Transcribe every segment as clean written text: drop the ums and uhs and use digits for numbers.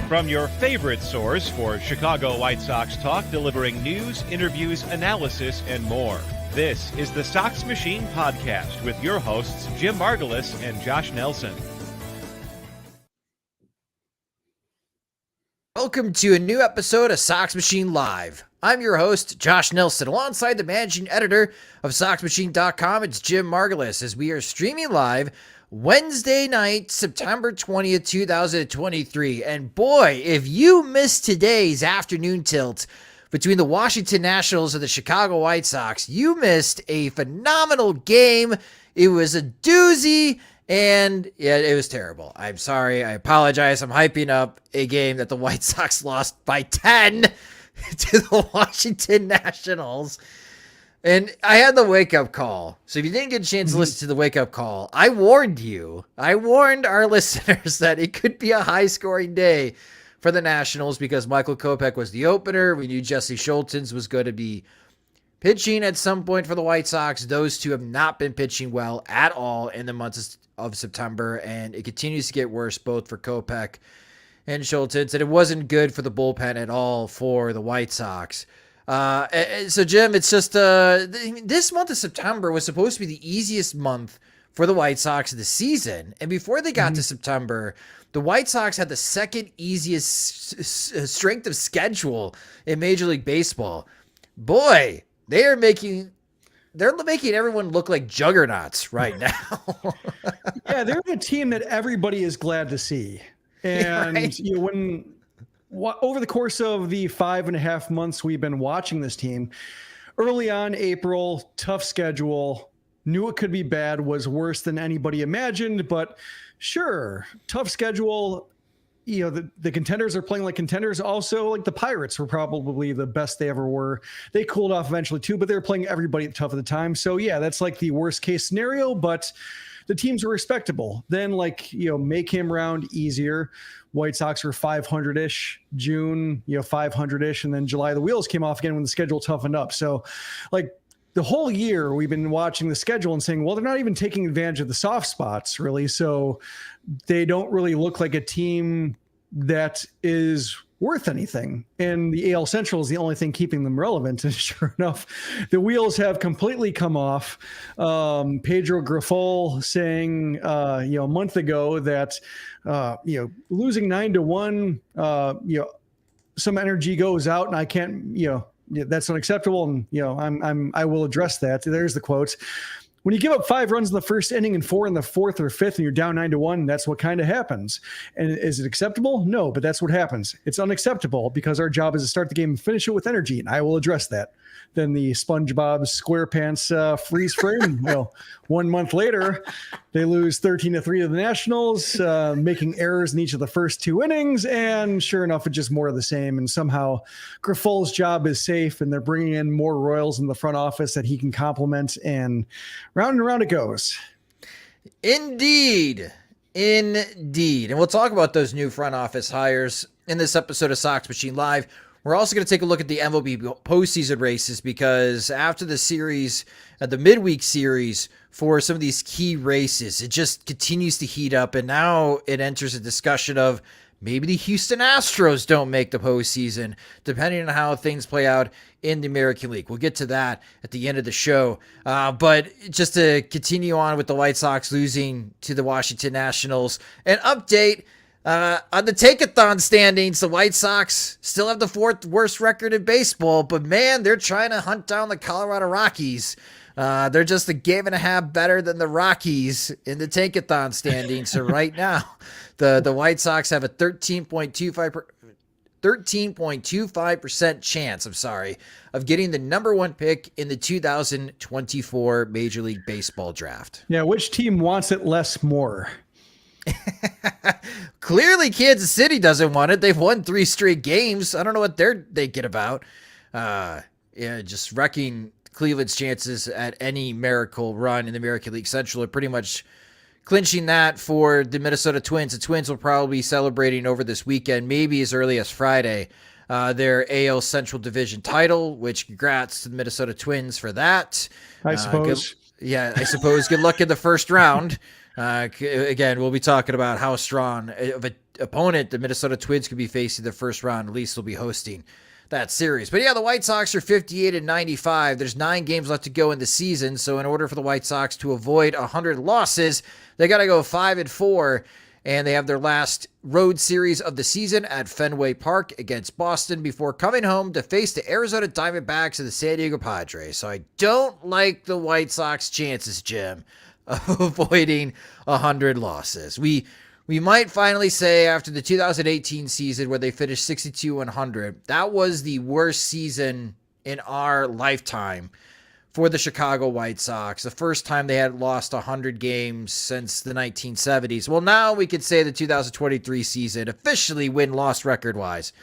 From your favorite source for Chicago White Sox talk, delivering news, interviews, analysis, and more. This is the Sox Machine Podcast with your hosts, Jim Margulis and Josh Nelson. Welcome to a new episode of Sox Machine Live. I'm your host, Josh Nelson, alongside the managing editor of SoxMachine.com. It's Jim Margulis, as we are streaming live Wednesday night, September 20th, 2023. And boy, if you missed today's afternoon tilt between the Washington Nationals and the Chicago White Sox, you missed a phenomenal game. It was a doozy, and yeah, it was terrible. I'm sorry. I apologize. I'm hyping up a game that the White Sox lost by 10 to the Washington Nationals. And I had the wake-up call. So if you didn't get a chance to listen to the wake-up call, I warned you. I warned our listeners that it could be a high-scoring day for the Nationals because Michael Kopech was the opener. We knew Jesse Schultens was going to be pitching at some point for the White Sox. Those two have not been pitching well at all in the months of September, and it continues to get worse both for Kopech and Schultens, and it wasn't good for the bullpen at all for the White Sox. So Jim, it's just this month of September was supposed to be the easiest month for the White Sox of the season, and before they got to September, the White Sox had the second easiest strength of schedule in Major League Baseball. Boy, they're making everyone look like juggernauts right now. Yeah, they're the team that everybody is glad to see. And right? you know, over the course of the 5.5 months we've been watching this team, early on, April, tough schedule, knew it could be bad, was worse than anybody imagined, but sure, tough schedule. You know, the contenders are playing like contenders. Also, like the Pirates were probably the best they ever were. They cooled off eventually too, but they were playing everybody tough at the time. So yeah, that's like the worst case scenario, but the teams were respectable. Then, like, you know, May came around easier. White Sox were 500-ish. June, 500-ish. And then July, the wheels came off again when the schedule toughened up. So, like, the whole year we've been watching the schedule and saying, well, they're not even taking advantage of the soft spots, really. So they don't really look like a team that is worth anything. And the AL Central is the only thing keeping them relevant. And sure enough, the wheels have completely come off. Pedro Grifol saying, a month ago that, losing 9-1, some energy goes out and I can't, that's unacceptable. And, I will address that. There's the quotes. When you give up 5 runs in the first inning and 4 in the fourth or fifth, and you're down 9-1, that's what kind of happens. And is it acceptable? No, but that's what happens. It's unacceptable because our job is to start the game and finish it with energy, and I will address that. Then the SpongeBob SquarePants freeze frame. 1 month later, they lose 13-3 to the Nationals, making errors in each of the first 2 innings, and sure enough, it's just more of the same. And somehow, Grifol's job is safe, and they're bringing in more Royals in the front office that he can complement, and round it goes. Indeed. And we'll talk about those new front office hires in this episode of Sox Machine Live. We're also going to take a look at the MLB postseason races because after the series, the midweek series for some of these key races, it just continues to heat up. And now it enters a discussion of maybe the Houston Astros don't make the postseason, depending on how things play out in the American League. We'll get to that at the end of the show. But just to continue on with the White Sox losing to the Washington Nationals, an update on the take-a-thon standings. The White Sox still have the 4th worst record in baseball, but man, they're trying to hunt down the Colorado Rockies. They're just a game and a half better than the Rockies in the take-a-thon standings. So right now, the White Sox have a 13.25% chance, of getting the number 1 pick in the 2024 Major League Baseball draft. Yeah, which team wants it less more? Clearly, Kansas City doesn't want it. They've won 3 straight games. I don't know what they're thinking about. Just wrecking Cleveland's chances at any miracle run in the American League Central are pretty much clinching that for the Minnesota Twins. The Twins will probably be celebrating over this weekend, maybe as early as Friday, their AL Central Division title, which congrats to the Minnesota Twins for that. I suppose. I suppose. Good luck in the first round. Again, we'll be talking about how strong of opponent the Minnesota Twins could be facing the first round, at least will be hosting that series. But yeah, the White Sox are 58-95. There's 9 games left to go in the season. So in order for the White Sox to avoid 100 losses, they got to go 5-4. And they have their last road series of the season at Fenway Park against Boston before coming home to face the Arizona Diamondbacks and the San Diego Padres. So I don't like the White Sox chances, Jim, of avoiding 100 losses. We might finally say after the 2018 season where they finished 62-100, that was the worst season in our lifetime for the Chicago White Sox, the first time they had lost 100 games since the 1970s. Well, now we could say the 2023 season, officially win-loss record-wise,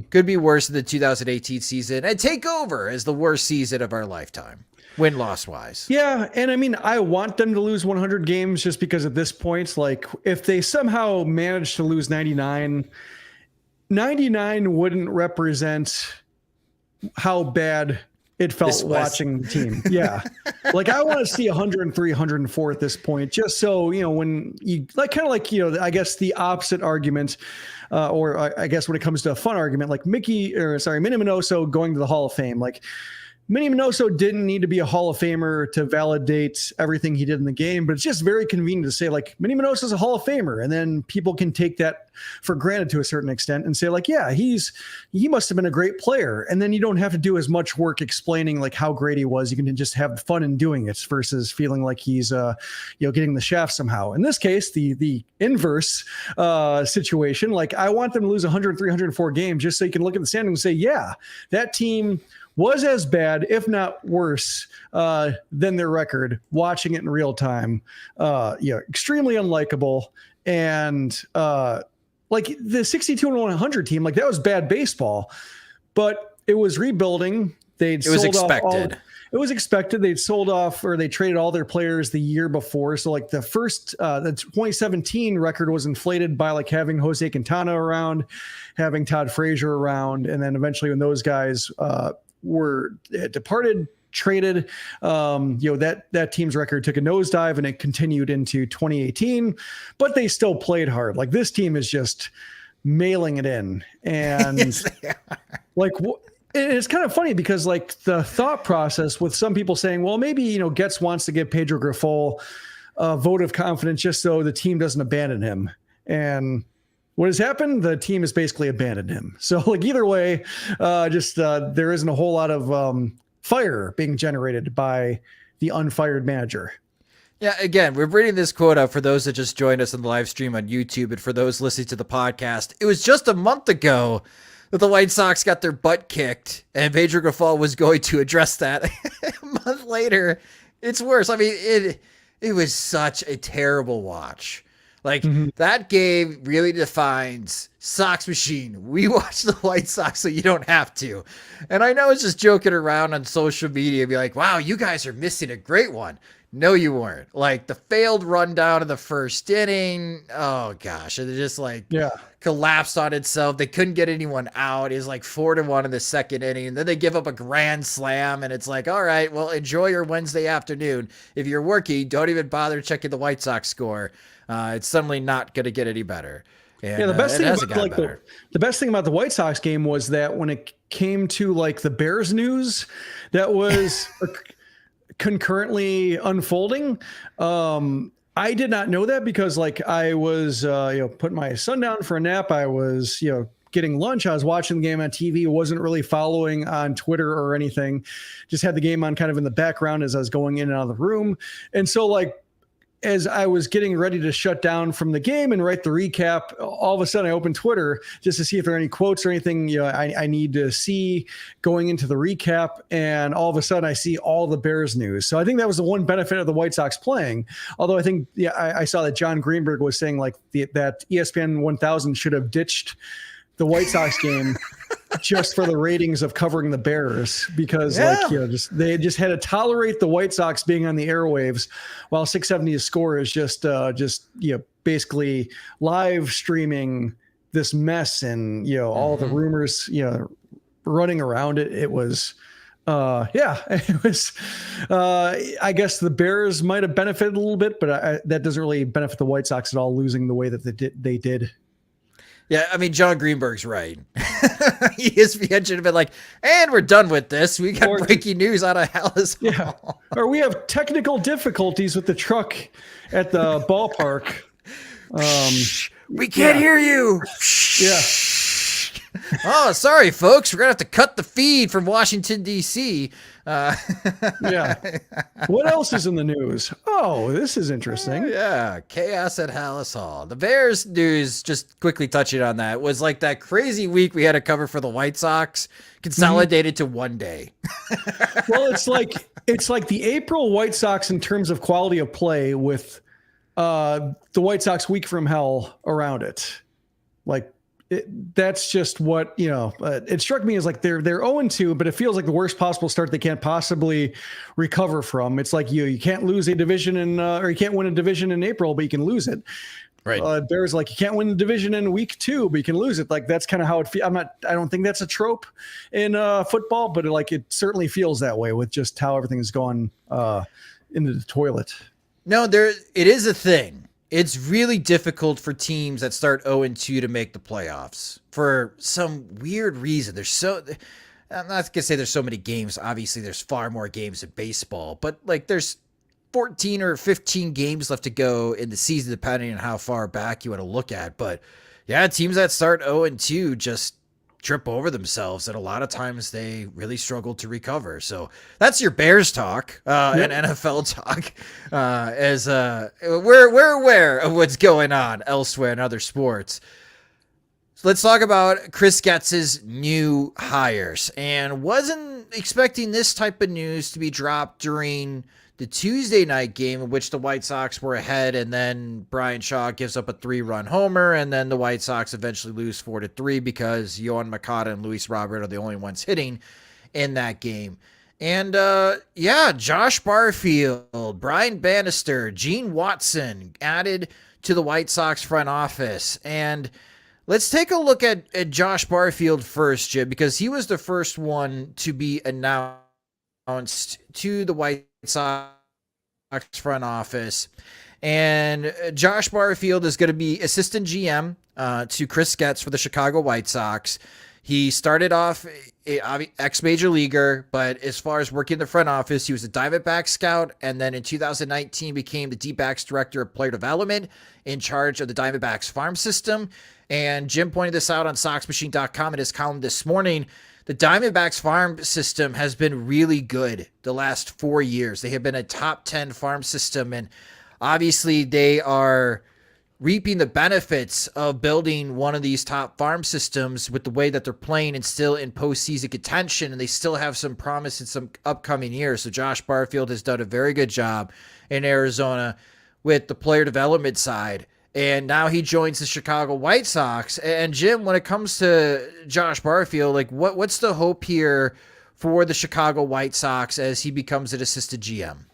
could be worse than the 2018 season and take over as the worst season of our lifetime, win-loss-wise. Yeah, and I mean, I want them to lose 100 games just because at this point, like, if they somehow manage to lose 99 wouldn't represent how bad it felt watching the team. Yeah. Like I want to see 103, 104 at this point, just so, when you like, kind of like, I guess the opposite argument, or I guess when it comes to a fun argument, like Minnie Minoso going to the Hall of Fame, like Minnie Minoso didn't need to be a Hall of Famer to validate everything he did in the game, but it's just very convenient to say like Minnie Minoso is a Hall of Famer. And then people can take that for granted to a certain extent and say like, yeah, he must have been a great player. And then you don't have to do as much work explaining like how great he was. You can just have fun in doing it versus feeling like he's, getting the shaft somehow. In this case, the inverse situation, like I want them to lose 103, 104 games just so you can look at the standings and say, yeah, that team was as bad, if not worse, than their record. Watching it in real time, extremely unlikable, and like the 62-100 team, like that was bad baseball, but it was rebuilding. It was expected. They'd sold off or they traded all their players the year before. So like the 2017 record was inflated by like having Jose Quintana around, having Todd Frazier around, and then eventually when those guys were departed, traded, that team's record took a nosedive and it continued into 2018, but they still played hard. Like this team is just mailing it in. And like, it's kind of funny because like the thought process with some people saying, well, maybe, Getz wants to give Pedro Grifol a vote of confidence just so the team doesn't abandon him. And what has happened? The team has basically abandoned him. So like either way, there isn't a whole lot of fire being generated by the unfired manager. Yeah, again, we're bringing this quote up for those that just joined us in the live stream on YouTube and for those listening to the podcast. It was just a month ago that the White Sox got their butt kicked and Pedro Grifol was going to address that. A month later, it's worse. I mean, it was such a terrible watch. Like that game really defines Sox Machine. We watch the White Sox so you don't have to. And I know it's just joking around on social media, be like, wow, you guys are missing a great one. No, you weren't. Like the failed rundown in the first inning. Oh gosh. It just collapsed on itself. They couldn't get anyone out. It was like 4-1 in the second inning. And then they give up a grand slam. And it's like, all right, well, enjoy your Wednesday afternoon. If you're working, don't even bother checking the White Sox score. It's suddenly not going to get any better. And, the best thing about the White Sox game was that when it came to like the Bears news that was concurrently unfolding, I did not know that because like I was putting my son down for a nap. I was getting lunch. I was watching the game on TV. Wasn't really following on Twitter or anything. Just had the game on kind of in the background as I was going in and out of the room. And so like, as I was getting ready to shut down from the game and write the recap, all of a sudden I opened Twitter just to see if there are any quotes or anything I need to see going into the recap. And all of a sudden I see all the Bears news. So I think that was the one benefit of the White Sox playing. Although I think I saw that John Greenberg was saying like that ESPN 1000 should have ditched the White Sox game just for the ratings of covering the Bears because they just had to tolerate the White Sox being on the airwaves while 670's score is just basically live streaming this mess and all the rumors running around it. It was it was I guess the Bears might have benefited a little bit, but that doesn't really benefit the White Sox at all, losing the way that they did. Yeah, I mean, John Greenberg's right. ESPN should have been like, and we're done with this. We got breaking news out of Hallis Hall. Yeah. Or we have technical difficulties with the truck at the ballpark. We can't hear you. Yeah. Oh, sorry, folks. We're going to have to cut the feed from Washington, D.C. Yeah. What else is in the news? Oh, this is interesting. Yeah. Chaos at Hallis Hall. The Bears news, just quickly touching on that, was like that crazy week we had to cover for the White Sox consolidated to one day. Well, it's like the April White Sox in terms of quality of play with the White Sox week from hell around it. Like, that's just what, it struck me as like they're 0-2, but it feels like the worst possible start they can't possibly recover from. It's like you can't lose a division or you can't win a division in April, but you can lose it. Right. Bears like you can't win the division in week 2, but you can lose it. Like that's kind of how it feels. I don't think that's a trope in football, but it certainly feels that way with just how everything's gone into the toilet. No, it is a thing. It's really difficult for teams that start 0-2 to make the playoffs for some weird reason. I'm not going to say there's so many games. Obviously, there's far more games in baseball, but like there's 14 or 15 games left to go in the season, depending on how far back you want to look at. But yeah, teams that start 0-2 just trip over themselves, and a lot of times they really struggle to recover. So that's your Bears talk and NFL talk. As we're aware of what's going on elsewhere in other sports. So let's talk about Chris Getz's new hires, and wasn't expecting this type of news to be dropped during the Tuesday night game in which the White Sox were ahead, and then Brian Shaw gives up a 3-run homer, and then the White Sox eventually lose 4-3 because Yohan Moncada and Luis Robert are the only ones hitting in that game. And Josh Barfield, Brian Bannister, Gene Watson added to the White Sox front office. And let's take a look at Josh Barfield first, Jim, because he was the first one to be announced to the White Sox front office. And Josh Barfield is going to be assistant GM to Chris Getz for the Chicago White Sox. He started off ex-major leaguer, but as far as working in the front office, he was a Diamondback scout, and then in 2019 became the D-backs director of player development in charge of the Diamondbacks farm system. And Jim pointed this out on SoxMachine.com in his column this morning. The Diamondbacks farm system has been really good the last 4 years. They have been a top 10 farm system, and obviously they are reaping the benefits of building one of these top farm systems with the way that they're playing and still in postseason contention, and they still have some promise in some upcoming years. So Josh Barfield has done a very good job in Arizona with the player development side. And now he joins the Chicago White Sox. And Jim, when it comes to Josh Barfield, like what's the hope here for the Chicago White Sox as he becomes an assistant GM?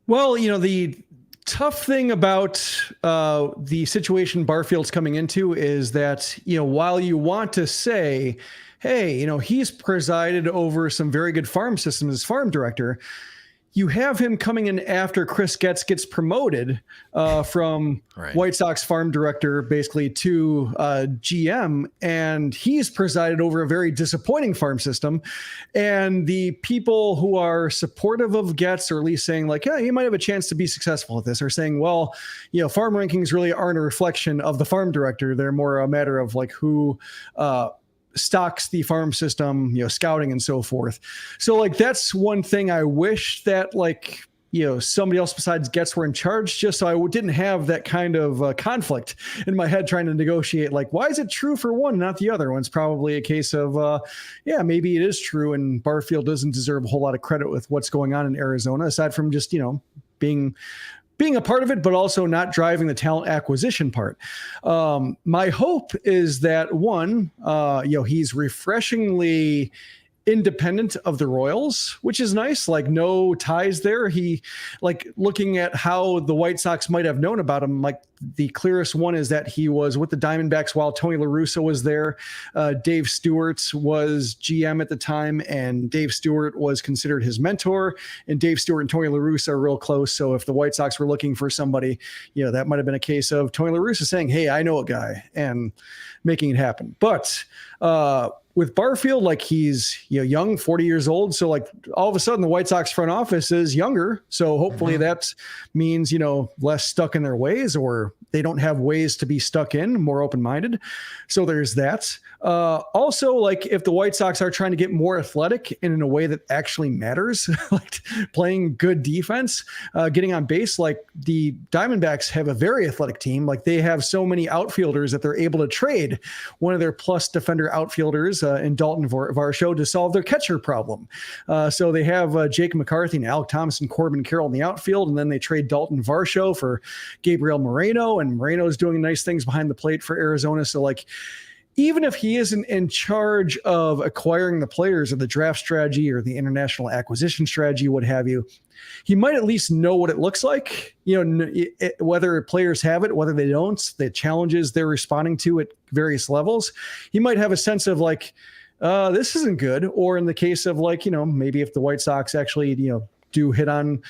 Well, the tough thing about the situation Barfield's coming into is that, while you want to say, hey, he's presided over some very good farm systems as farm director, you have him coming in after Chris Getz gets promoted from White Sox farm director basically to GM, and he's presided over a very disappointing farm system. And the people who are supportive of Getz, or at least saying like, yeah, he might have a chance to be successful at this, are saying, well, farm rankings really aren't a reflection of the farm director. They're more a matter of like who stocks the farm system, scouting and so forth. So like, that's one thing I wish that like, somebody else besides Getz were in charge, just so I didn't have that kind of conflict in my head trying to negotiate. Like, why is it true for one, not the other? One's probably a case of, maybe it is true. And Barfield doesn't deserve a whole lot of credit with what's going on in Arizona, aside from just, being a part of it, but also not driving the talent acquisition part. My hope is that one, he's refreshingly independent of the Royals, which is nice. Like no ties there. He like looking at how the White Sox might have known about him. Like the clearest one is that he was with the Diamondbacks while Tony La Russa was there. Dave Stewart was GM at the time, and Dave Stewart was considered his mentor. And Dave Stewart and Tony La Russa are real close. So if the White Sox were looking for somebody, that might have been a case of Tony La Russa saying, "Hey, I know a guy," and making it happen. But with Barfield, like he's young, 40 years old. So like all of a sudden the White Sox front office is younger. So hopefully that means, less stuck in their ways, or they don't have ways to be stuck in, more open-minded. So there's that. Also, like if the White Sox are trying to get more athletic and in a way that actually matters, like playing good defense, getting on base, like the Diamondbacks have a very athletic team. Like they have so many outfielders that they're able to trade one of their plus defender outfielders in Dalton Varsho to solve their catcher problem. So they have Jake McCarthy and Alec Thomas and Corbin Carroll in the outfield, and then they trade Dalton Varsho for Gabriel Moreno, and Moreno's doing nice things behind the plate for Arizona. So like, even if he isn't in charge of acquiring the players or the draft strategy or the international acquisition strategy, what have you, he might at least know what it looks like, whether players have it, whether they don't, the challenges they're responding to at various levels. He might have a sense of like, this isn't good. Or in the case of like, maybe if the White Sox actually, do hit on,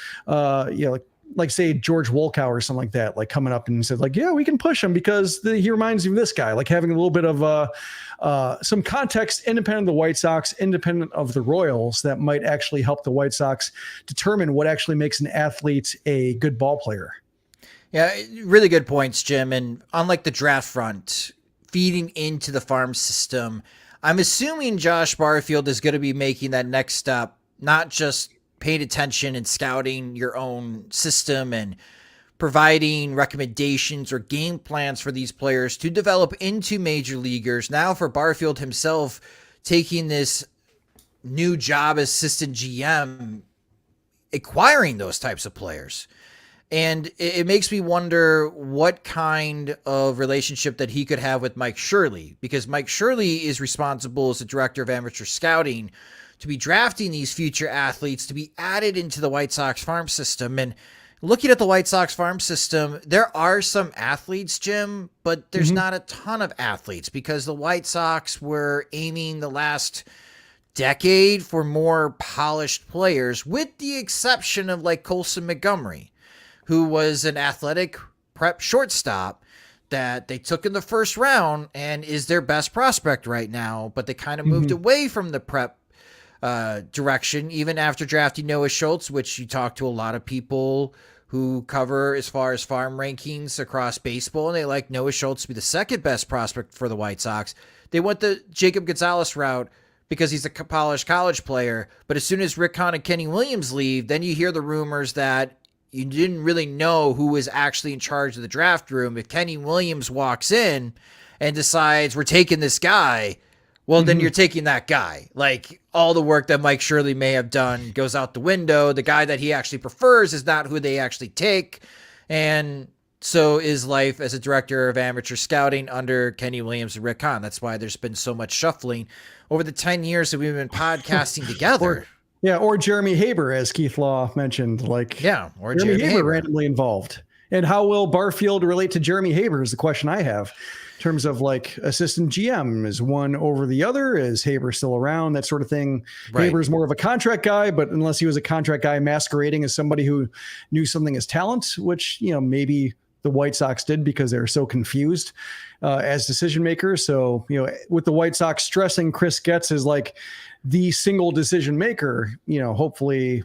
like say George Wolkow or something like that, like coming up and said like, yeah, we can push him because he reminds me of this guy, like having a little bit of some context independent of the White Sox, independent of the Royals, that might actually help the White Sox determine what actually makes an athlete a good ball player. Yeah, really good points, Jim. And unlike the draft front, feeding into the farm system, I'm assuming Josh Barfield is going to be making that next step, not just paying attention and scouting your own system and providing recommendations or game plans for these players to develop into major leaguers. Now for Barfield himself, taking this new job as assistant GM, acquiring those types of players. And it makes me wonder what kind of relationship that he could have with Mike Shirley, because Mike Shirley is responsible as the director of amateur scouting to be drafting these future athletes to be added into the White Sox farm system. And looking at the White Sox farm system, there are some athletes, Jim, but there's not a ton of athletes because the White Sox were aiming the last decade for more polished players, with the exception of like Colson Montgomery, who was an athletic prep shortstop that they took in the first round and is their best prospect right now. But they kind of moved away from the prep direction, even after drafting Noah Schultz, which you talk to a lot of people who cover as far as farm rankings across baseball, and they like Noah Schultz to be the second best prospect for the White Sox. They went the Jacob Gonzalez route because he's a polished college player. But as soon as Rick Hahn and Kenny Williams leave, then you hear the rumors that you didn't really know who was actually in charge of the draft room. If Kenny Williams walks in and decides we're taking this guy, well, then you're taking that guy. Like, all the work that Mike Shirley may have done goes out the window. The guy that he actually prefers is not who they actually take. And so is life as a director of amateur scouting under Kenny Williams and Rick Hahn. That's why there's been so much shuffling over the 10 years that we've been podcasting together. Or Jeremy Haber, as Keith Law mentioned. Or Jeremy Haber randomly involved. And how will Barfield relate to Jeremy Haber is the question I have. In terms of like assistant GM, is one over the other? Is Haber still around? That sort of thing. Right. Haber's more of a contract guy, but unless he was a contract guy masquerading as somebody who knew something as talent, which, maybe the White Sox did because they were so confused as decision makers. So, with the White Sox stressing Chris Getz as like the single decision maker, hopefully,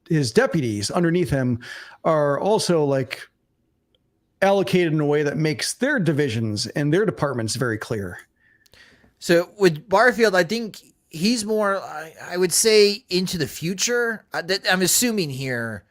his deputies underneath him are also like allocated in a way that makes their divisions and their departments very clear. So with Barfield, I think he's more, I would say, into the future. I'm assuming here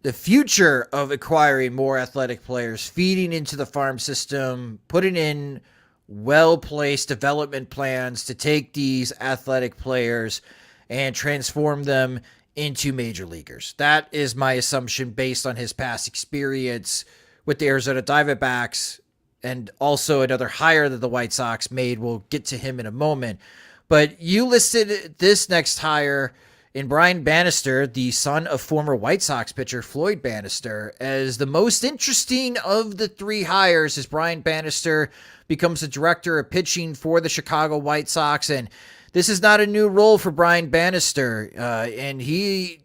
the future of acquiring more athletic players, feeding into the farm system, putting in well-placed development plans to take these athletic players and transform them into major leaguers. That is my assumption based on his past experience with the Arizona Diamondbacks, and also another hire that the White Sox made. We'll get to him in a moment. But you listed this next hire in Brian Bannister, the son of former White Sox pitcher Floyd Bannister, as the most interesting of the three hires, as Brian Bannister becomes the director of pitching for the Chicago White Sox. And this is not a new role for Brian Bannister. And he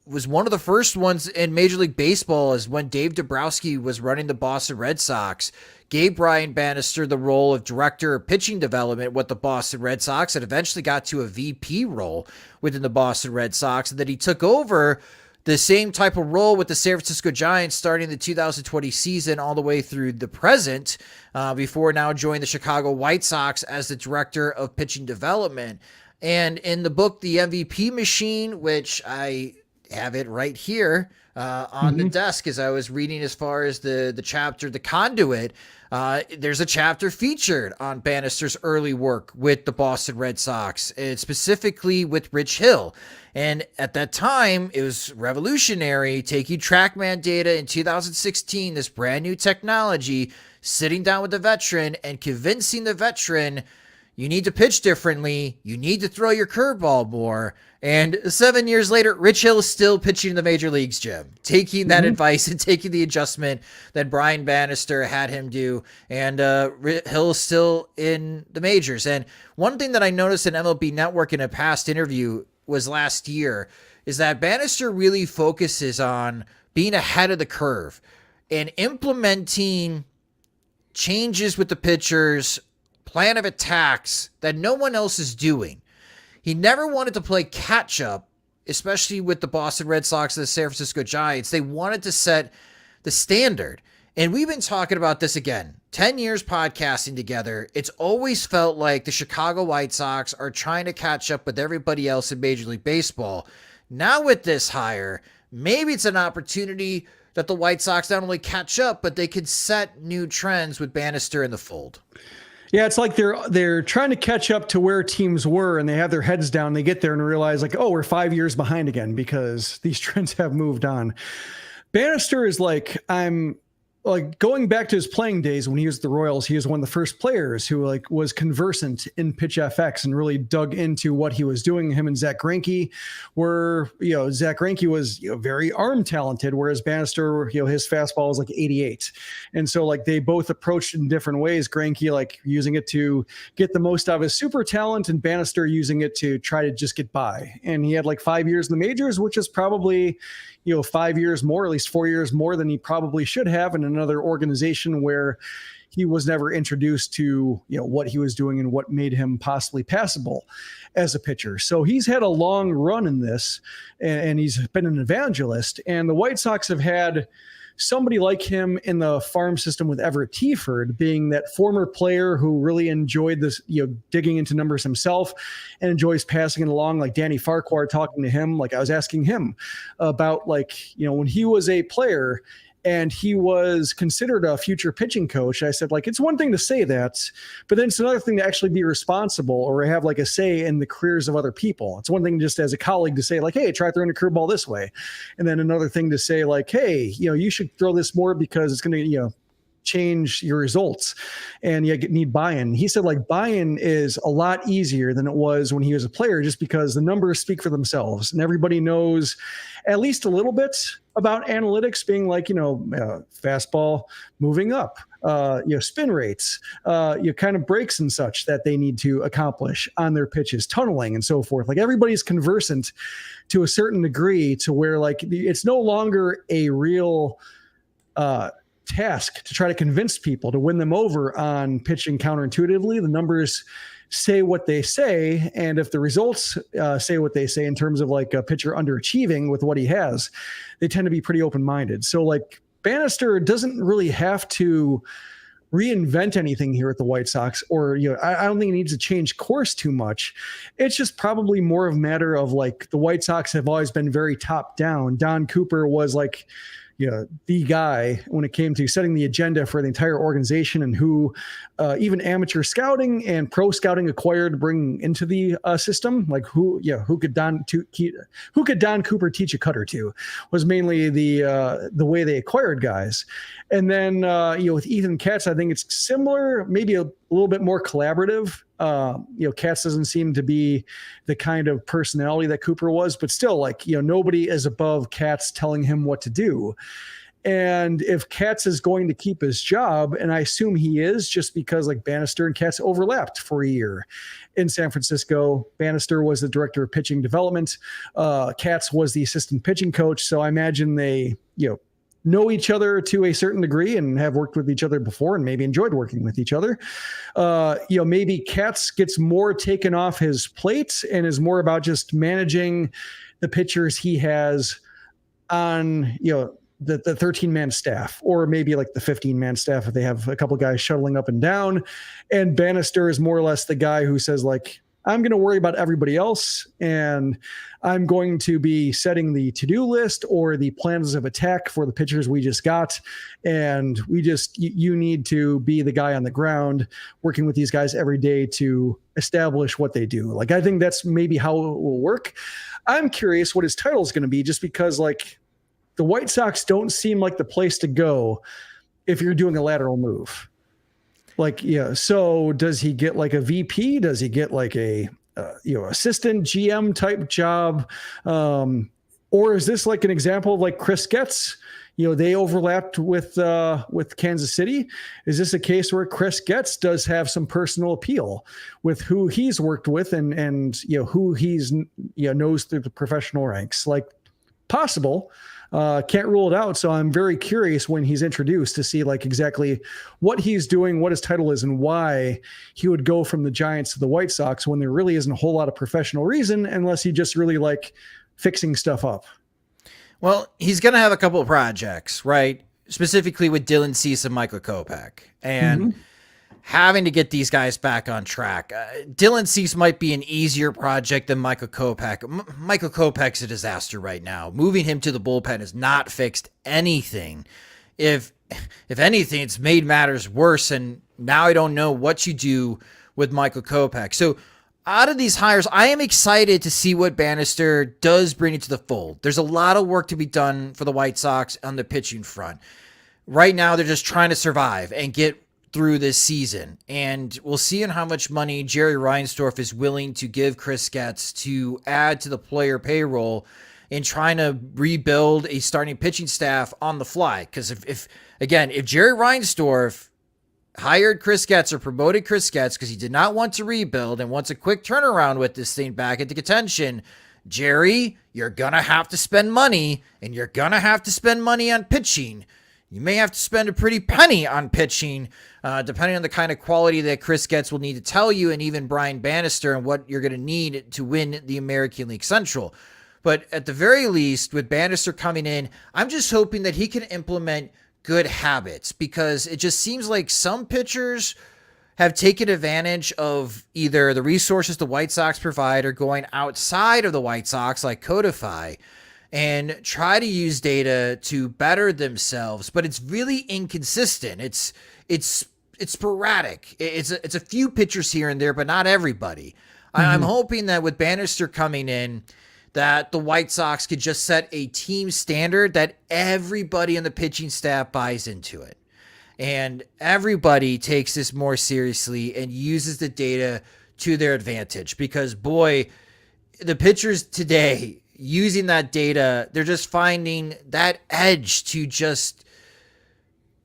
was one of the first ones in Major League Baseball, as when Dave Dombrowski was running the Boston Red Sox, gave Brian Bannister the role of director of pitching development with the Boston Red Sox, and eventually got to a VP role within the Boston Red Sox. And then he took over the same type of role with the San Francisco Giants starting the 2020 season all the way through the present, before now joining the Chicago White Sox as the director of pitching development. And in the book, The MVP Machine, which I have it right here on the desk as I was reading as far as the chapter, The Conduit, there's a chapter featured on Bannister's early work with the Boston Red Sox, and specifically with Rich Hill. And at that time, it was revolutionary, taking TrackMan data in 2016, this brand new technology, sitting down with the veteran and convincing the veteran, you need to pitch differently, you need to throw your curveball more. And 7 years later, Rich Hill is still pitching in the major leagues, Jim, taking that advice and taking the adjustment that Brian Bannister had him do. And Hill is still in the majors. And one thing that I noticed in MLB Network in a past interview was last year, is that Bannister really focuses on being ahead of the curve and implementing changes with the pitchers, plan of attacks that no one else is doing. He never wanted to play catch up, especially with the Boston Red Sox and the San Francisco Giants. They wanted to set the standard. And we've been talking about this again, 10 years podcasting together. It's always felt like the Chicago White Sox are trying to catch up with everybody else in Major League Baseball. Now with this hire, maybe it's an opportunity that the White Sox not only catch up, but they could set new trends with Bannister in the fold. Yeah, it's like they're trying to catch up to where teams were, and they have their heads down. They get there and realize, like, oh, we're 5 years behind again because these trends have moved on. Bannister is like, I'm like going back to his playing days when he was at the Royals. He was one of the first players who like was conversant in Pitch FX and really dug into what he was doing. Him and Zach Greinke were, Zach Greinke was very arm talented, whereas Bannister, his fastball was like 88. And so like they both approached it in different ways. Greinke like using it to get the most out of his super talent, and Bannister using it to try to just get by. And he had like 5 years in the majors, which is probably 5 years more, at least 4 years more than he probably should have in another organization where he was never introduced to, what he was doing and what made him possibly passable as a pitcher. So he's had a long run in this, and he's been an evangelist. And the White Sox have had somebody like him in the farm system with Everett Teaford, being that former player who really enjoyed this, digging into numbers himself and enjoys passing it along, like Danny Farquhar, talking to him. Like I was asking him about when he was a player and he was considered a future pitching coach. I said, it's one thing to say that, but then it's another thing to actually be responsible or have a say in the careers of other people. It's one thing just as a colleague to say hey, try throwing a curveball this way. And then another thing to say hey, you should throw this more because it's going to, change your results, and you need buy-in. He said buy-in is a lot easier than it was when he was a player, just because the numbers speak for themselves and everybody knows at least a little bit about analytics, being fastball moving up, spin rates, kind of breaks and such that they need to accomplish on their pitches, tunneling and so forth. Everybody's conversant to a certain degree to where it's no longer a real task to try to convince people to win them over on pitching counterintuitively. The numbers say what they say, and if the results say what they say in terms of a pitcher underachieving with what he has, they tend to be pretty open-minded. So Bannister doesn't really have to reinvent anything here at the White Sox, or I don't think he needs to change course too much. It's just probably more of a matter of the White Sox have always been very top down. Don Cooper was the guy when it came to setting the agenda for the entire organization, and who even amateur scouting and pro scouting acquired to bring into the system. Who could Don Cooper teach a cut or two was mainly the way they acquired guys. And then with Ethan Getz, I think it's similar, maybe a little bit more collaborative. Katz doesn't seem to be the kind of personality that Cooper was, but still, like, nobody is above Katz telling him what to do. And if Katz is going to keep his job, and I assume he is, just because like Bannister and Katz overlapped for a year in San Francisco. Bannister was the director of pitching development. Katz was the assistant pitching coach. So I imagine they, know each other to a certain degree and have worked with each other before and maybe enjoyed working with each other. Maybe Katz gets more taken off his plate and is more about just managing the pitchers he has on, the 13-man staff, or maybe like the 15-man staff if they have a couple guys shuttling up and down. And Bannister is more or less the guy who says, like, I'm going to worry about everybody else, and I'm going to be setting the to-do list or the plans of attack for the pitchers we just got. And you need to be the guy on the ground working with these guys every day to establish what they do. Like, I think that's maybe how it will work. I'm curious what his title is going to be, just because, like, the White Sox don't seem like the place to go if you're doing a lateral move. Like, so does he get like a VP? Does he get like a, assistant GM type job? Or is this like an example of like Chris Getz? They overlapped with Kansas City. Is this a case where Chris Getz does have some personal appeal with who he's worked with and who he's, knows through the professional ranks? Like, possible. Can't rule it out. So I'm very curious when he's introduced to see like exactly what he's doing, what his title is, and why he would go from the Giants to the White Sox when there really isn't a whole lot of professional reason, unless he just really like fixing stuff up. Well, he's going to have a couple of projects, right? Specifically with Dylan Cease and Michael Kopech, and having to get these guys back on track. Dylan Cease might be an easier project than Michael Kopech. Michael Kopech's a disaster right now. Moving him to the bullpen has not fixed anything. If anything, it's made matters worse, and now I don't know what you do with Michael Kopech. So out of these hires, I am excited to see what Bannister does bring into the fold. There's a lot of work to be done for the White Sox on the pitching front. Right now, they're just trying to survive and get through this season, and we'll see in how much money Jerry Reinsdorf is willing to give Chris Getz to add to the player payroll in trying to rebuild a starting pitching staff on the fly. Because if Jerry Reinsdorf hired Chris Getz or promoted Chris Getz because he did not want to rebuild and wants a quick turnaround with this thing back into contention, Jerry, you're gonna have to spend money, and you're gonna have to spend money on pitching. You may have to spend a pretty penny on pitching, depending on the kind of quality that Chris Getz will need to tell you, and even Brian Bannister, and what you're going to need to win the American League Central. But at the very least, with Bannister coming in, I'm just hoping that he can implement good habits, because it just seems like some pitchers have taken advantage of either the resources the White Sox provide or going outside of the White Sox, like Codify, and try to use data to better themselves, but it's really inconsistent. It's sporadic. It's a few pitchers here and there, but not everybody. I'm hoping that with Bannister coming in, that the White Sox could just set a team standard that everybody in the pitching staff buys into it, and everybody takes this more seriously and uses the data to their advantage. Because boy, the pitchers today, using that data, they're just finding that edge to just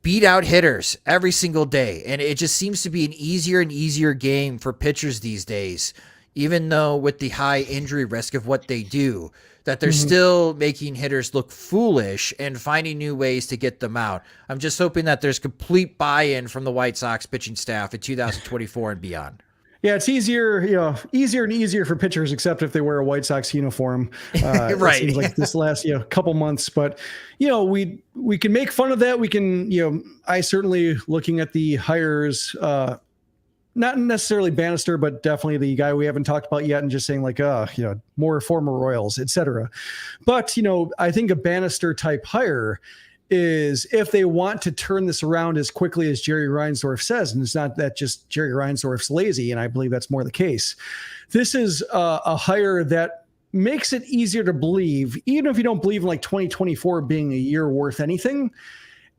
beat out hitters every single day. And it just seems to be an easier and easier game for pitchers these days, even though with the high injury risk of what they do, that they're still making hitters look foolish and finding new ways to get them out. I'm just hoping that there's complete buy-in from the White Sox pitching staff in 2024 and beyond. Yeah, it's easier and easier for pitchers, except if they wear a White Sox uniform. Right. It seems like this last couple months, but we can make fun of that. We can I certainly, looking at the hires, not necessarily Bannister, but definitely the guy we haven't talked about yet, and just saying like more former Royals, etc. But I think a Bannister type hire is if they want to turn this around as quickly as Jerry Reinsdorf says, and it's not that just Jerry Reinsdorf's lazy, and I believe that's more the case. This is a hire that makes it easier to believe, even if you don't believe in like 2024 being a year worth anything.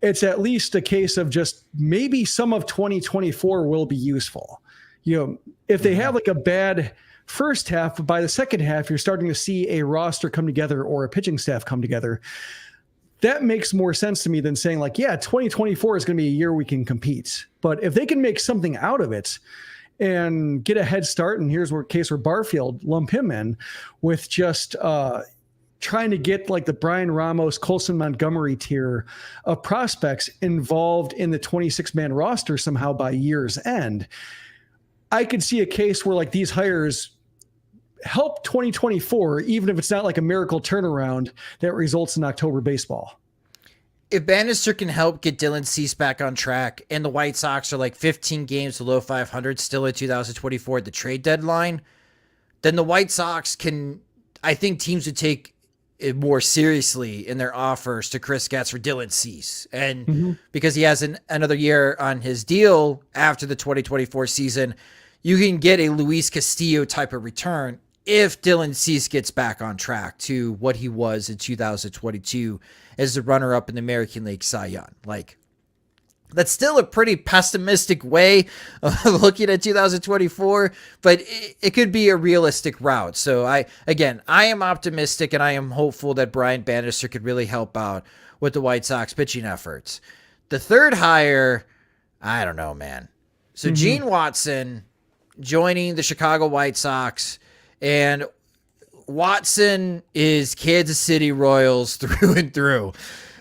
it's at least a case of just maybe some of 2024 will be useful. If they have like a bad first half, but by the second half, you're starting to see a roster come together or a pitching staff come together. That makes more sense to me than saying 2024 is going to be a year we can compete. But if they can make something out of it and get a head start, and here's where case where Barfield, lump him in with just trying to get like the Brian Ramos, Colson Montgomery tier of prospects involved in the 26-man roster somehow by year's end. I could see a case where like these hires help 2024, even if it's not like a miracle turnaround that results in October baseball. If Bannister can help get Dylan Cease back on track, and the White Sox are like 15 games below 500 still in 2024 at the trade deadline, then the White Sox can, I think teams would take it more seriously in their offers to Chris Getz for Dylan Cease. And because he has another year on his deal after the 2024 season, you can get a Luis Castillo type of return if Dylan Cease gets back on track to what he was in 2022 as the runner-up in the American League Cy Young. Like, that's still a pretty pessimistic way of looking at 2024, but it could be a realistic route. So I am optimistic, and I am hopeful that Brian Bannister could really help out with the White Sox pitching efforts. The third hire, I don't know, man. So Gene Watson joining the Chicago White Sox, and Watson is Kansas City Royals through and through.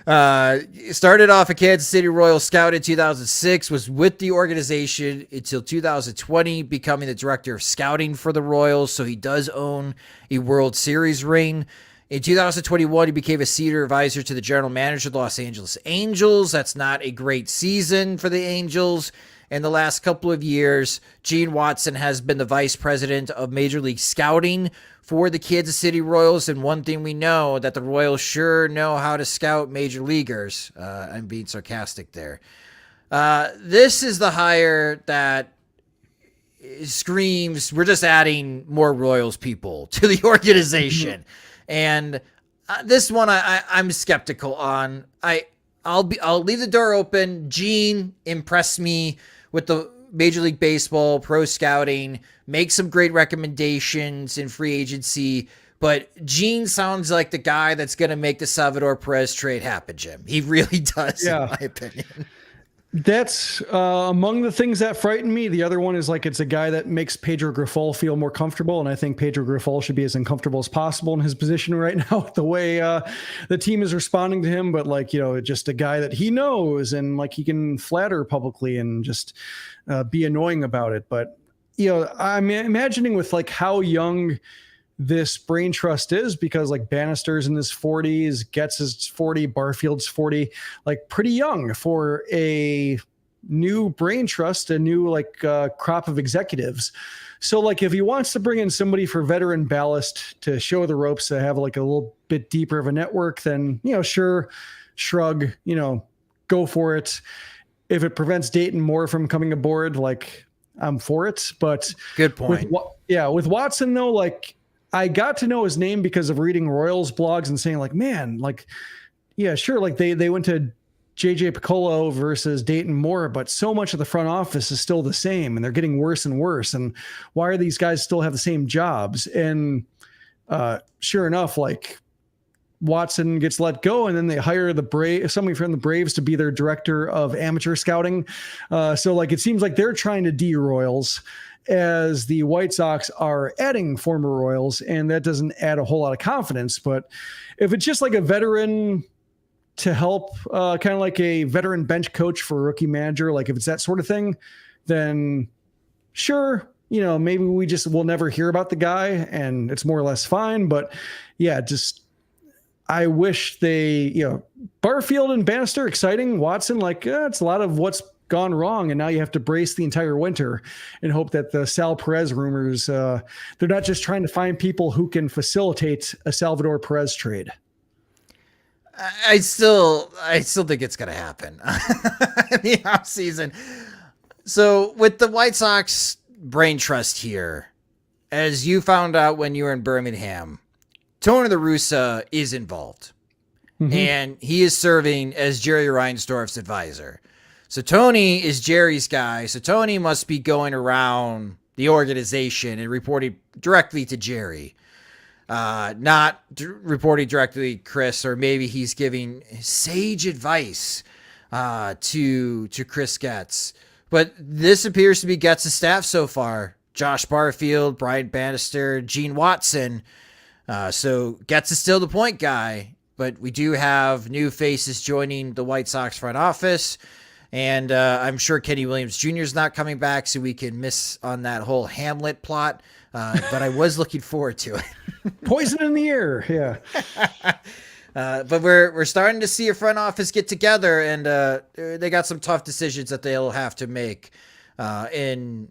Started off a Kansas City Royals scout in 2006, was with the organization until 2020, becoming the director of scouting for the Royals. So he does own a World Series ring. In 2021, he became a senior advisor to the general manager of the Los Angeles Angels. That's not a great season for the Angels. In the last couple of years, Gene Watson has been the vice president of Major League Scouting for the Kansas City Royals. And one thing we know, that the Royals sure know how to scout major leaguers. I'm being sarcastic there. This is the hire that screams, we're just adding more Royals people to the organization. And this one I'm skeptical on. I'll leave the door open. Gene impressed me with the Major League Baseball, pro scouting, make some great recommendations in free agency. But Gene sounds like the guy that's going to make the Salvador Perez trade happen, Jim. He really does, in my opinion. That's among the things that frighten me. The other one is like it's a guy that makes Pedro Grifol feel more comfortable, and I think Pedro Grifol should be as uncomfortable as possible in his position right now, the way the team is responding to him. But just a guy that he knows, and like he can flatter publicly and just be annoying about it. But I'm imagining with like how young this brain trust is, because like Bannister's in his 40s, Getz is 40, Barfield's 40, like pretty young for a new brain trust, a new crop of executives. So like if he wants to bring in somebody for veteran ballast to show the ropes, to have like a little bit deeper of a network, then sure, shrug, go for it. If it prevents Dayton Moore from coming aboard, like I'm for it. But good point. With Watson though, like I got to know his name because of reading Royals blogs and saying like, man, like, yeah, sure. Like they went to JJ Piccolo versus Dayton Moore, but so much of the front office is still the same, and they're getting worse and worse. And why are these guys still have the same jobs? And sure enough, like Watson gets let go, and then they hire somebody from the Braves to be their director of amateur scouting. So like, it seems like they're trying to de-Royals, as the White Sox are adding former Royals, and that doesn't add a whole lot of confidence. But if it's just like a veteran to help, kind of like a veteran bench coach for a rookie manager, like if it's that sort of thing, then sure, maybe we'll never hear about the guy and it's more or less fine. But yeah, I wish Barfield and Bannister, exciting. Watson, it's a lot of what's gone wrong, and now you have to brace the entire winter and hope that the Sal Perez rumors, they're not just trying to find people who can facilitate a Salvador Perez trade. I still think it's going to happen in the offseason. So with the White Sox brain trust here, as you found out when you were in Birmingham, Tony La Russa is involved. and he is serving as Jerry Reinsdorf's advisor. So Tony is Jerry's guy. So Tony must be going around the organization and reporting directly to Jerry, not reporting directly to Chris, or maybe he's giving sage advice to Chris Getz. But this appears to be Getz' staff so far. Josh Barfield, Brian Bannister, Gene Watson. So Getz is still the point guy, but we do have new faces joining the White Sox front office. And I'm sure Kenny Williams Jr. is not coming back, so we can miss on that whole Hamlet plot. But I was looking forward to it. Poison in the air, yeah. But we're starting to see a front office get together, and they got some tough decisions that they'll have to make in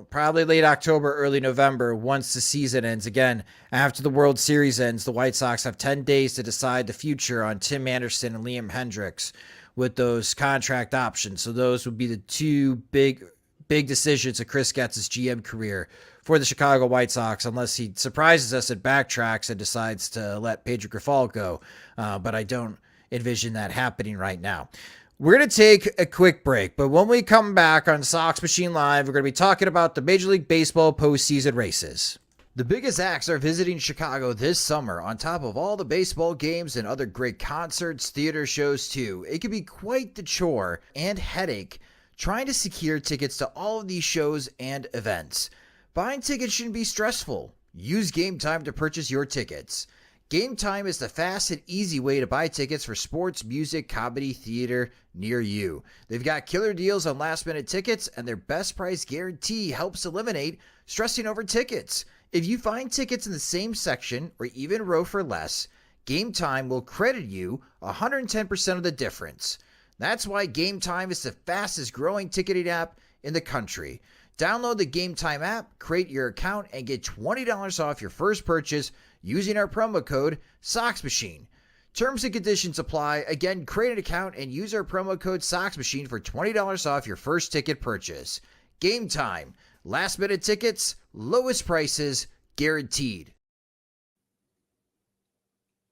probably late October, early November, once the season ends. Again, after the World Series ends, the White Sox have 10 days to decide the future on Tim Anderson and Liam Hendriks with those contract options. So those would be the two big decisions of Chris Getz's GM career for the Chicago White Sox, unless he surprises us and backtracks and decides to let Pedro Grifol go. But I don't envision that happening right now. We're going to take a quick break, but when we come back on Sox Machine Live, we're going to be talking about the Major League Baseball postseason races. The biggest acts are visiting Chicago this summer, on top of all the baseball games and other great concerts, theater shows too. It can be quite the chore and headache trying to secure tickets to all of these shows and events. Buying tickets shouldn't be stressful. Use Game Time to purchase your tickets. Game Time is the fast and easy way to buy tickets for sports, music, comedy, theater near you. They've got killer deals on last-minute tickets, and their best price guarantee helps eliminate stressing over tickets. If you find tickets in the same section or even row for less, Game Time will credit you 110% of the difference. That's why Game Time is the fastest growing ticketing app in the country. Download the Game Time app, create your account, and get $20 off your first purchase using our promo code SOXMACHINE. Terms and conditions apply. Again, create an account and use our promo code SOXMACHINE for $20 off your first ticket purchase. Game Time. Last minute tickets, lowest prices, guaranteed.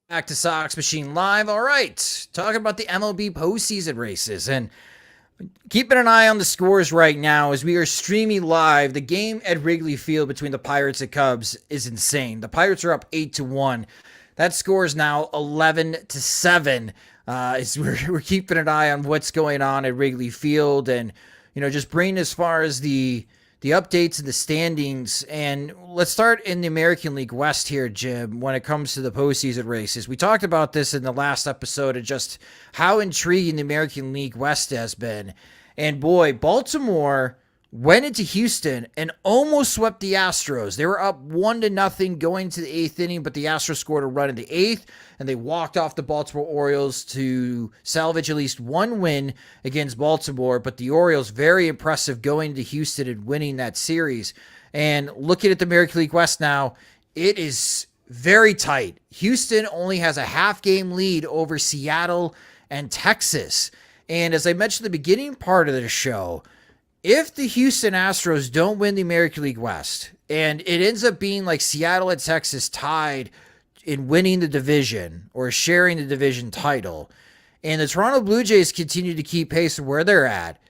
Back to Sox Machine Live. All right, talking about the MLB postseason races and keeping an eye on the scores right now as we are streaming live. The game at Wrigley Field between the Pirates and Cubs is insane. The Pirates are up 8-1. That score is now 11-7. As we're keeping an eye on what's going on at Wrigley Field, and just bringing as far as the updates and the standings. And let's start in the American League West here, Jim, when it comes to the postseason races. We talked about this in the last episode of just how intriguing the American League West has been. And boy, Baltimore went into Houston and almost swept the Astros. They were up 1-0 going to the 8th inning, but the Astros scored a run in the 8th, and they walked off the Baltimore Orioles to salvage at least one win against Baltimore. But the Orioles, very impressive going to Houston and winning that series. And looking at the American League West now, it is very tight. Houston only has a half-game lead over Seattle and Texas. And as I mentioned at the beginning part of the show, if the Houston Astros don't win the American League West, and it ends up being like Seattle and Texas tied in winning the division or sharing the division title, and the Toronto Blue Jays continue to keep pace of where they're at,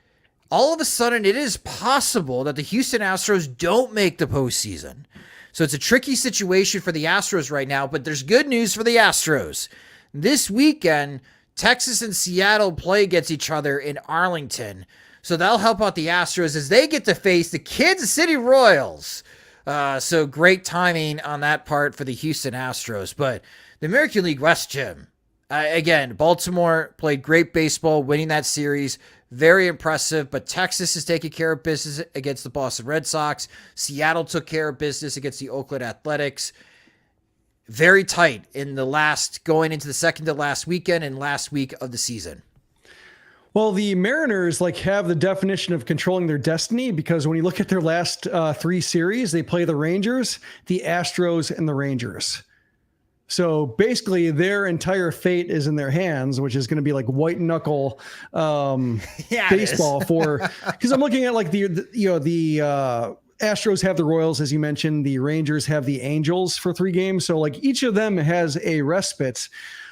all of a sudden it is possible that the Houston Astros don't make the postseason. So it's a tricky situation for the Astros right now, but there's good news for the Astros. This weekend, Texas and Seattle play against each other in Arlington. So that'll help out the Astros as they get to face the Kansas City Royals. So great timing on that part for the Houston Astros. But the American League West, Jim, again, Baltimore played great baseball, winning that series. Very impressive. But Texas is taking care of business against the Boston Red Sox. Seattle took care of business against the Oakland Athletics. Very tight in going into the second to last weekend and last week of the season. Well, the Mariners have the definition of controlling their destiny, because when you look at their last three series, they play the Rangers, the Astros, and the Rangers. So basically their entire fate is in their hands, which is going to be like white knuckle baseball because I'm looking at the Astros have the Royals, as you mentioned, the Rangers have the Angels for 3 games. So each of them has a respite.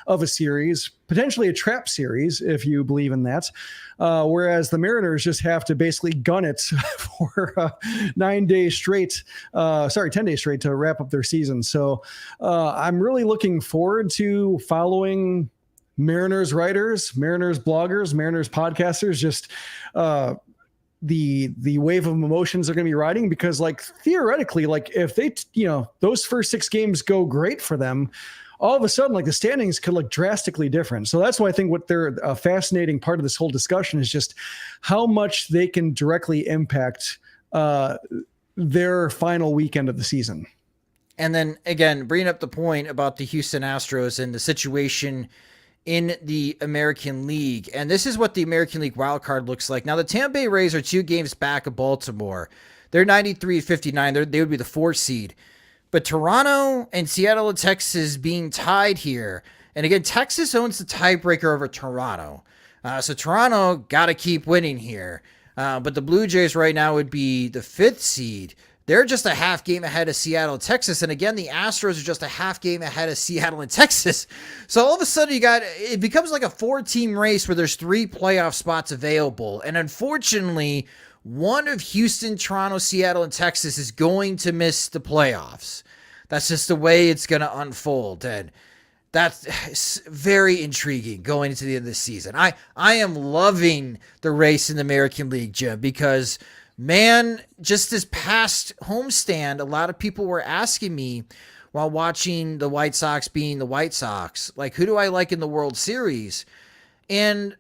of a series, potentially a trap series, if you believe in that. Whereas the Mariners just have to basically gun it for 10 days straight to wrap up their season. So I'm really looking forward to following Mariners writers, Mariners bloggers, Mariners podcasters, just the wave of emotions they're going to be riding, because like theoretically, like if they, those first 6 games go great for them, all of a sudden, like the standings could look drastically different. So that's why I think what they're a fascinating part of this whole discussion is just how much they can directly impact their final weekend of the season. And then again, bringing up the point about the Houston Astros and the situation in the American League. And this is what the American League wild card looks like. Now, the Tampa Bay Rays are 2 games back of Baltimore. They're 93-59. They would be the 4th seed. But Toronto and Seattle and Texas being tied here. And again, Texas owns the tiebreaker over Toronto. So Toronto got to keep winning here. But the Blue Jays right now would be the 5th seed. They're just a half game ahead of Seattle and Texas. And again, the Astros are just a half game ahead of Seattle and Texas. So all of a sudden it becomes like a 4-team race where there's 3 playoff spots available. And unfortunately, one of Houston, Toronto, Seattle, and Texas is going to miss the playoffs. That's just the way it's going to unfold. And that's very intriguing going into the end of the season. I am loving the race in the American League, Jim, because man, just this past homestand, a lot of people were asking me while watching the White Sox being the White Sox, like, who do I like in the World Series? And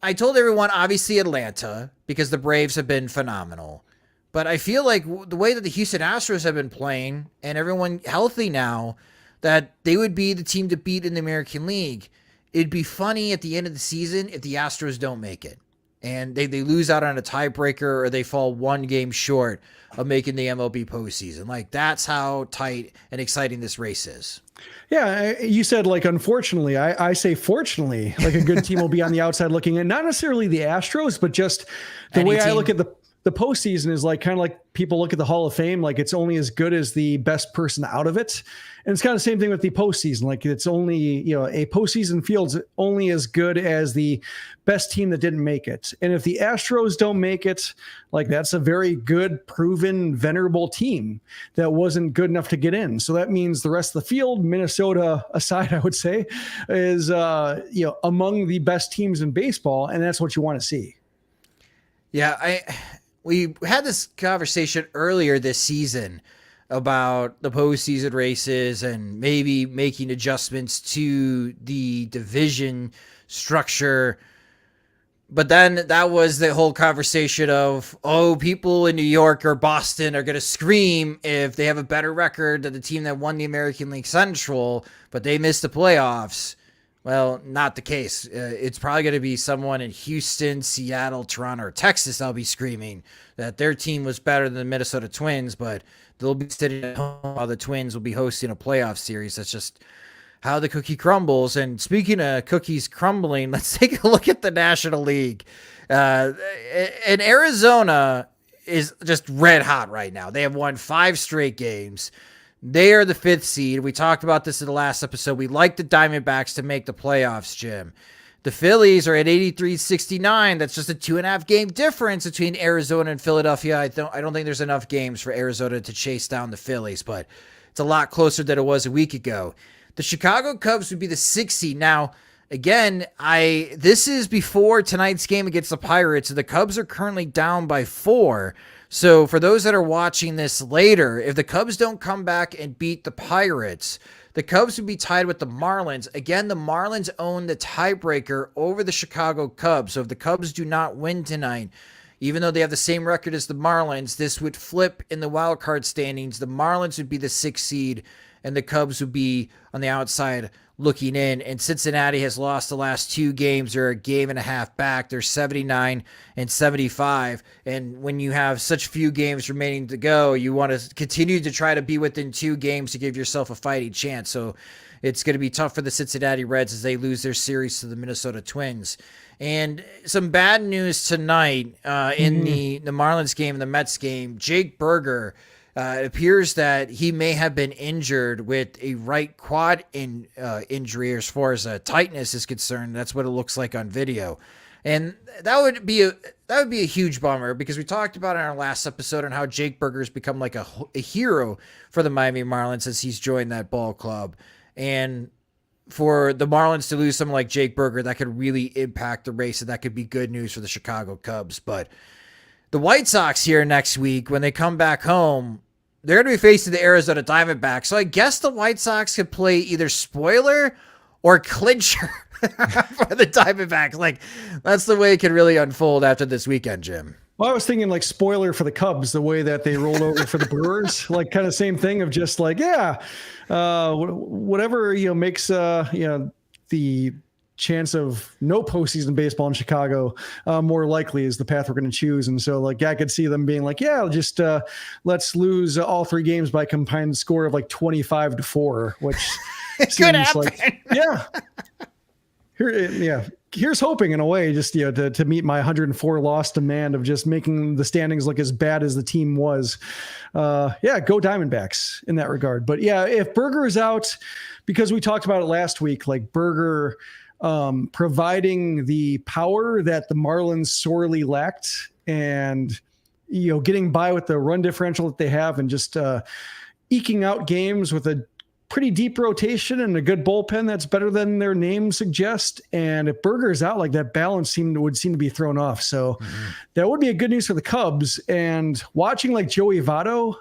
I told everyone, obviously, Atlanta, because the Braves have been phenomenal. But I feel like the way that the Houston Astros have been playing and everyone healthy now, that they would be the team to beat in the American League. It'd be funny at the end of the season if the Astros don't make it and they lose out on a tiebreaker or they fall 1 game short of making the MLB postseason. Like, that's how tight and exciting this race is. Yeah, you said, like, unfortunately. I say fortunately, like a good team will be on the outside looking in. Not necessarily the Astros, but just the way I look at the postseason is like kind of like people look at the Hall of Fame, like it's only as good as the best person out of it. And it's kind of the same thing with the postseason. Like it's only, a postseason field's only as good as the best team that didn't make it. And if the Astros don't make it, like that's a very good, proven, venerable team that wasn't good enough to get in. So that means the rest of the field, Minnesota aside, I would say, is, among the best teams in baseball. And that's what you want to see. Yeah, we had this conversation earlier this season about the postseason races and maybe making adjustments to the division structure. But then that was the whole conversation of, people in New York or Boston are going to scream if they have a better record than the team that won the American League Central, but they missed the playoffs. Well, not the case. It's probably going to be someone in Houston, Seattle, Toronto, or Texas that'll be screaming that their team was better than the Minnesota Twins, but they'll be sitting at home while the Twins will be hosting a playoff series. That's just how the cookie crumbles. And speaking of cookies crumbling, let's take a look at the National League. And Arizona is just red hot right now. They have won 5 straight games. They are the 5th seed. We talked about this in the last episode. We like the Diamondbacks to make the playoffs, Jim. The Phillies are at 83-69. That's just a 2.5 game difference between Arizona and Philadelphia. I don't think there's enough games for Arizona to chase down the Phillies, but it's a lot closer than it was a week ago. The Chicago Cubs would be the 6th seed. Now, again, this is before tonight's game against the Pirates. The Cubs are currently down by 4. So for those that are watching this later, if the Cubs don't come back and beat the Pirates, the Cubs would be tied with the Marlins. Again, the Marlins own the tiebreaker over the Chicago Cubs. So if the Cubs do not win tonight, even though they have the same record as the Marlins, this would flip in the wild card standings. The Marlins would be the 6th seed, and the Cubs would be on the outside looking in. And Cincinnati has lost the last 2 games. They're a game and a half back. They're 79-75. And when you have such few games remaining to go, you want to continue to try to be within 2 games to give yourself a fighting chance. So it's going to be tough for the Cincinnati Reds as they lose their series to the Minnesota Twins. And some bad news tonight in the Marlins game and the Mets game. Jake Berger It appears that he may have been injured with a right quad injury as far as tightness is concerned. That's what it looks like on video. And that would be a huge bummer, because we talked about in our last episode on how Jake Burger's become like a hero for the Miami Marlins since he's joined that ball club. And for the Marlins to lose someone like Jake Burger, that could really impact the race, and that could be good news for the Chicago Cubs. But the White Sox here next week, when they come back home, they're going to be facing the Arizona Diamondbacks. So I guess the White Sox could play either spoiler or clincher for the Diamondbacks. Like, that's the way it could really unfold after this weekend, Jim. Well, I was thinking like spoiler for the Cubs, the way that they rolled over for the Brewers, like kind of same thing of just like, whatever, makes, the chance of no postseason baseball in Chicago more likely is the path we're going to choose. And so like, I could see them being like, just let's lose all 3 games by combined score of like 25-4, which could happen. Like, here's hoping in a way, just, to meet my 104 loss demand of just making the standings look as bad as the team was. Go Diamondbacks in that regard. But yeah, if Burger is out, because we talked about it last week, like Burger providing the power that the Marlins sorely lacked, and getting by with the run differential that they have, and just eking out games with a pretty deep rotation and a good bullpen that's better than their name suggests. And if Burger's out, like that balance would seem to be thrown off. So that would be a good news for the Cubs. And watching like Joey Votto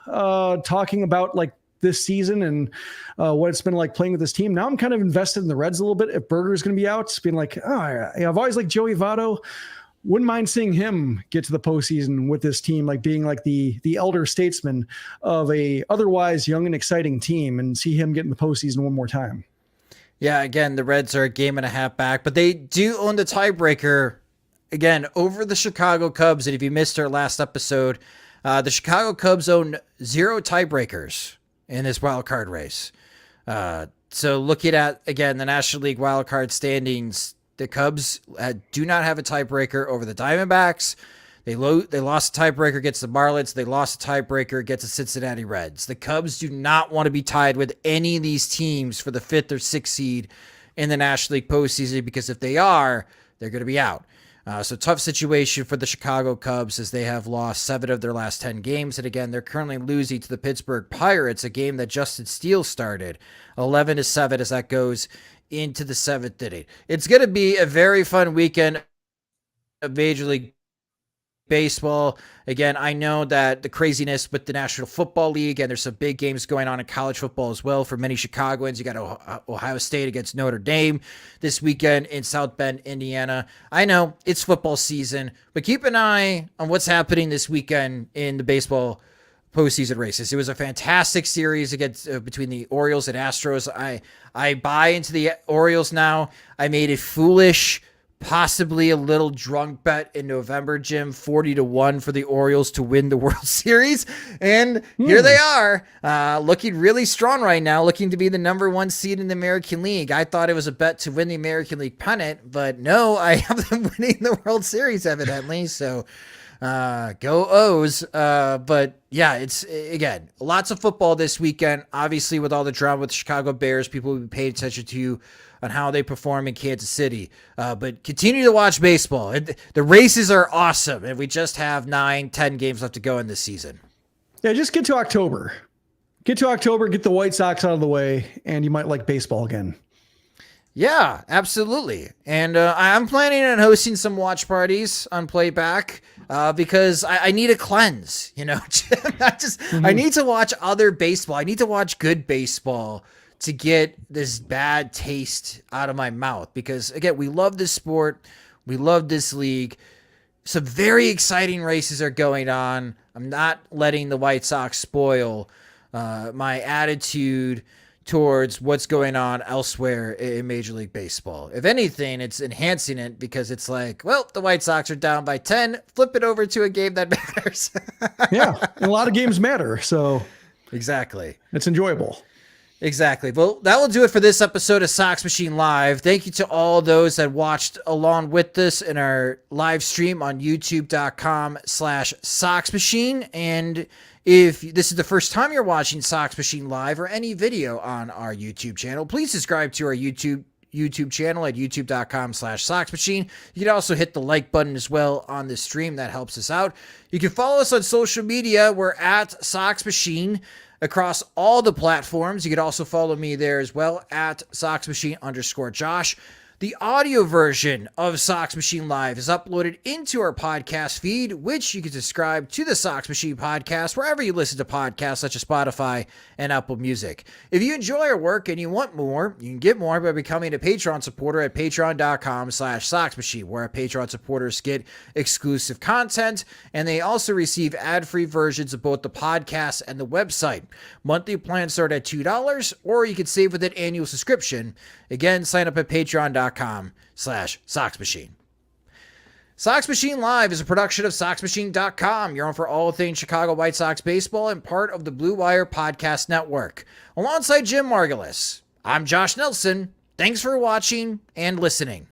talking about like this season and what it's been like playing with this team. Now I'm kind of invested in the Reds a little bit. If Burger's going to be out, it's being like, I've always liked Joey Votto. Wouldn't mind seeing him get to the postseason with this team, like being like the elder statesman of a otherwise young and exciting team, and see him get in the postseason one more time. Yeah, again, the Reds are a game and a half back, but they do own the tiebreaker again over the Chicago Cubs. And if you missed our last episode, the Chicago Cubs own 0 tiebreakers in this wild card race. So looking at, again, the National League wild card standings, the Cubs do not have a tiebreaker over the Diamondbacks. They lost a tiebreaker against the Marlins. They lost a tiebreaker against the Cincinnati Reds. The Cubs do not want to be tied with any of these teams for the 5th or 6th seed in the National League postseason, because if they are, they're going to be out. So tough situation for the Chicago Cubs, as they have lost 7 of their last 10 games. And again, they're currently losing to the Pittsburgh Pirates, a game that Justin Steele started, 11-7 as that goes into the 7th inning. It's going to be a very fun weekend of Major League Baseball. Again, I know that the craziness with the National Football League, and there's some big games going on in college football as well for many Chicagoans. You got Ohio State against Notre Dame this weekend in South Bend, Indiana. I know it's football season, but keep an eye on what's happening this weekend in the baseball postseason races. It was a fantastic series against between the Orioles and Astros. I buy into the Orioles now. I made a foolish, possibly a little drunk bet in November, Jim, 40-1 for the Orioles to win the World Series. And here they are, looking really strong right now, looking to be the number 1 seed in the American League. I thought it was a bet to win the American League pennant, but no, I have them winning the World Series evidently. So go O's. But yeah, it's, again, lots of football this weekend. Obviously, with all the drama with the Chicago Bears, people will be paying attention to on how they perform in Kansas City. But continue to watch baseball. The races are awesome, and we just have 9-10 games left to go in this season. Yeah, just get to October. Get the White Sox out of the way, and you might like baseball again. Yeah, absolutely. And I'm planning on hosting some watch parties on Playback because I need a cleanse, I need to watch other baseball. I need to watch good baseball to get this bad taste out of my mouth, because again, we love this sport. We love this league. Some very exciting races are going on. I'm not letting the White Sox spoil my attitude towards what's going on elsewhere in Major League Baseball. If anything, it's enhancing it, because it's like, well, the White Sox are down by 10, flip it over to a game that matters. Yeah, and a lot of games matter, so exactly. It's enjoyable. Exactly. Well, that will do it for this episode of Sox Machine Live. Thank you to all those that watched along with us in our live stream on youtube.com/Sox Machine. And if this is the first time you're watching Sox Machine Live or any video on our YouTube channel, please subscribe to our YouTube channel at youtube.com/Sox Machine. You can also hit the like button as well on this stream. That helps us out. You can follow us on social media. We're at Sox Machine across all the platforms. You can also follow me there as well at SoxMachine_Josh. The audio version of Sox Machine Live is uploaded into our podcast feed, which you can subscribe to the Sox Machine podcast wherever you listen to podcasts, such as Spotify and Apple Music. If you enjoy our work and you want more, you can get more by becoming a Patreon supporter at patreon.com/Sox Machine, where our Patreon supporters get exclusive content, and they also receive ad-free versions of both the podcast and the website. Monthly plans start at $2, or you can save with an annual subscription. Again, sign up at patreon.com/Sox Machine. Sox Machine Live is a production of SoxMachine.com. You're on for all things Chicago White Sox baseball and part of the Blue Wire Podcast Network. Alongside Jim Margulis, I'm Josh Nelson. Thanks for watching and listening.